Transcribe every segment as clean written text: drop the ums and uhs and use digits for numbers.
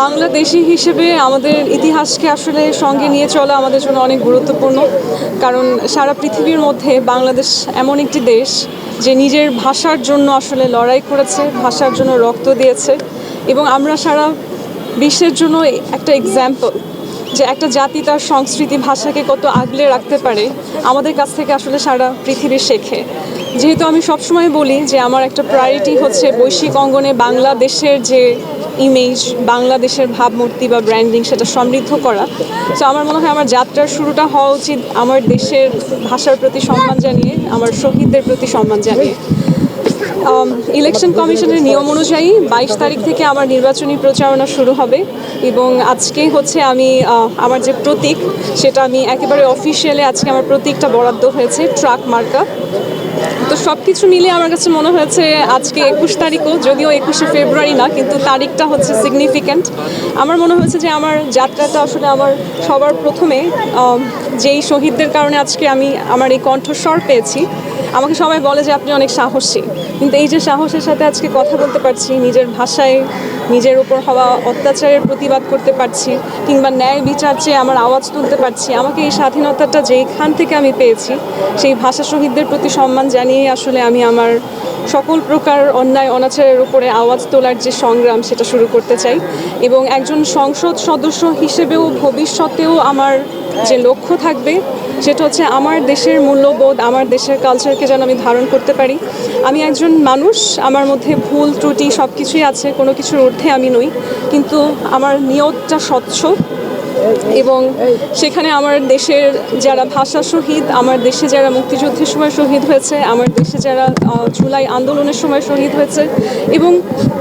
বাংলাদেশি হিসেবে আমাদের ইতিহাসকে আসলে সঙ্গে নিয়ে চলা আমাদের জন্য অনেক গুরুত্বপূর্ণ, কারণ সারা পৃথিবীর মধ্যে বাংলাদেশ এমন একটি দেশ যে নিজের ভাষার জন্য আসলে লড়াই করেছে, ভাষার জন্য রক্ত দিয়েছে, এবং আমরা সারা বিশ্বের জন্য একটা এক্সাম্পল যে একটা জাতি তার সংস্কৃতি ভাষাকে কত আগলে রাখতে পারে। আমাদের কাছ থেকে আসলে সারা পৃথিবী শেখে। যেহেতু আমি সবসময় বলি যে আমার একটা প্রায়োরিটি হচ্ছে বৈশ্বিক অঙ্গনে বাংলাদেশের যে ইমেজ, বাংলাদেশের ভাবমূর্তি বা ব্র্যান্ডিং সেটা সমৃদ্ধ করা। তো আমার মনে হয় আমার যাত্রার শুরুটা হওয়া উচিত আমার দেশের ভাষার প্রতি সম্মান জানিয়ে, আমার শহীদদের প্রতি সম্মান জানিয়ে। ইলেকশন কমিশনের নিয়ম অনুযায়ী 22 তারিখ থেকে আমার নির্বাচনী প্রচারণা শুরু হবে, এবং আজকেই হচ্ছে আমি আমার যে প্রতীক সেটা আমি একেবারে অফিসিয়ালি আজকে আমার প্রতীকটা বরাদ্দ হয়েছে ট্রাক মার্কা। তো সব কিছু মিলিয়ে আমার কাছে মনে হয়েছে আজকে 21 তারিখও, যদিও 21শে ফেব্রুয়ারি না, কিন্তু তারিখটা হচ্ছে সিগনিফিক্যান্ট। আমার মনে হয়েছে যে আমার যাত্রাটা আসলে আমার সবার প্রথমে যেই শহীদদের কারণে আজকে আমি আমার এই কণ্ঠস্বর পেয়েছি। আমাকে সবাই বলে যে আপনি অনেক সাহসী, কিন্তু এই যে সাহসের সাথে আজকে কথা বলতে পারছি, নিজের ভাষায় নিজের উপর হওয়া অত্যাচারের প্রতিবাদ করতে পারছি, কিংবা ন্যায় বিচার চেয়ে আমার আওয়াজ তুলতে পারছি, আমাকে এই স্বাধীনতাটা যেখান থেকে আমি পেয়েছি সেই ভাষা শহীদদের প্রতি সম্মান জানিয়ে আসলে আমি আমার সকল প্রকার অন্যায় অনাচারের উপরে আওয়াজ তোলার যে সংগ্রাম সেটা শুরু করতে চাই। এবং একজন সংসদ সদস্য হিসেবেও ভবিষ্যতেও আমার যে লক্ষ্য থাকবে সেটা হচ্ছে আমার দেশের মূল্যবোধ, আমার দেশের কালচারকে যেন আমি ধারণ করতে পারি। আমি একজন মানুষ, আমার মধ্যে ভুল ত্রুটি সব কিছুই আছে, কোনো কিছুর ঊর্ধ্বে আমি নই, কিন্তু আমার নিয়তটা স্বচ্ছ। এবং সেখানে আমার দেশের যারা ভাষা শহীদ, আমার দেশে যারা মুক্তিযুদ্ধের সময় শহীদ হয়েছে, আমার দেশে যারা জুলাই আন্দোলনের সময় শহীদ হয়েছে, এবং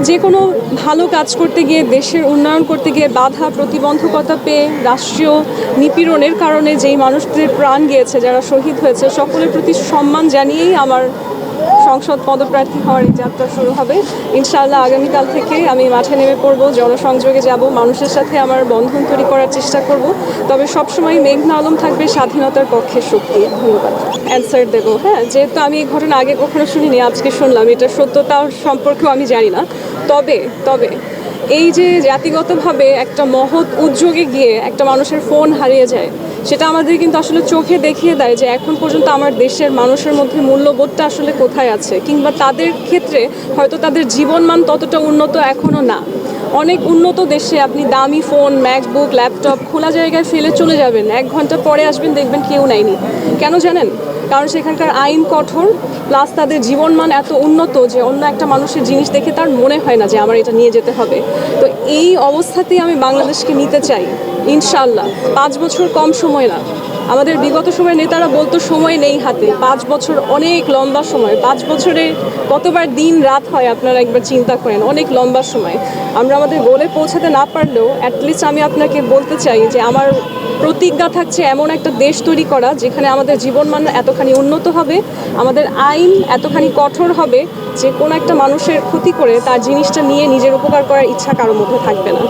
যে কোনো ভালো কাজ করতে গিয়ে, দেশের উন্নয়ন করতে গিয়ে বাধা প্রতিবন্ধকতা পেয়ে রাষ্ট্রীয় নিপীড়নের কারণে যেই মানুষদের প্রাণ গিয়েছে, যারা শহীদ হয়েছে, সকলের প্রতি সম্মান জানিয়েই আমার সংসদ পদপ্রার্থী হওয়ার এই যাত্রা শুরু হবে। ইনশাআল্লাহ আগামীকাল থেকে আমি মাঠে নেমে পড়ব, জনসংযোগে যাব, মানুষের সাথে আমার বন্ধন তৈরি করার চেষ্টা করব। তবে সবসময় মেঘনা আলম থাকবে স্বাধীনতার পক্ষে শক্তি। ধন্যবাদ। অ্যান্সার দেবো, হ্যাঁ, যেহেতু আমি এই ঘটনা আগে কখনো শুনিনি, আজকে শুনলাম, এটা সত্যতার সম্পর্কেও আমি জানি না। তবে এই যে জাতিগতভাবে একটা মহৎ উদ্যোগে গিয়ে একটা মানুষের ফোন হারিয়ে যায়, সেটা আমাদের কিন্তু আসলে চোখে দেখিয়ে দেয় যে এখন পর্যন্ত আমার দেশের মানুষের মধ্যে মূল্যবোধটা আসলে কোথায় আছে, কিংবা তাদের ক্ষেত্রে হয়তো তাদের জীবনমান ততটা উন্নত এখনও না। অনেক উন্নত দেশে আপনি দামি ফোন, ম্যাকবুক, ল্যাপটপ খোলা জায়গায় ফেলে চলে যাবেন, 1 ঘন্টা পরে আসবেন, দেখবেন কেউ নেয়নি। কেন জানেন? কারণ সেখানকার আইন কঠোর, প্লাস তাদের জীবনমান এত উন্নত যে অন্য একটা মানুষের জিনিস দেখে তার মনে হয় না যে আমার এটা নিয়ে যেতে হবে। তো এই অবস্থাতেই আমি বাংলাদেশকে নিতে চাই ইনশাআল্লাহ। 5 বছর কম সময় না। আমাদের বিগত সময়ের নেতারা বলতো সময় নেই হাতে, 5 বছর অনেক লম্বা সময়। 5 বছরে কতবার দিন রাত হয় আপনারা একবার চিন্তা করেন, অনেক লম্বা সময়। আমরা আমাদের গোলে পৌঁছাতে না পারলেও অ্যাটলিস্ট আমি আপনাকে বলতে চাই যে আমার প্রতিজ্ঞা থাকছে এমন একটা দেশ তৈরি করা যেখানে আমাদের জীবনমান এতখানি উন্নত হবে, আমাদের আইন এতখানি কঠোর হবে যে কোনো একটা মানুষের ক্ষতি করে তার জিনিসটা নিয়ে নিজের উপকার করার ইচ্ছা কারোর মধ্যে থাকবে না।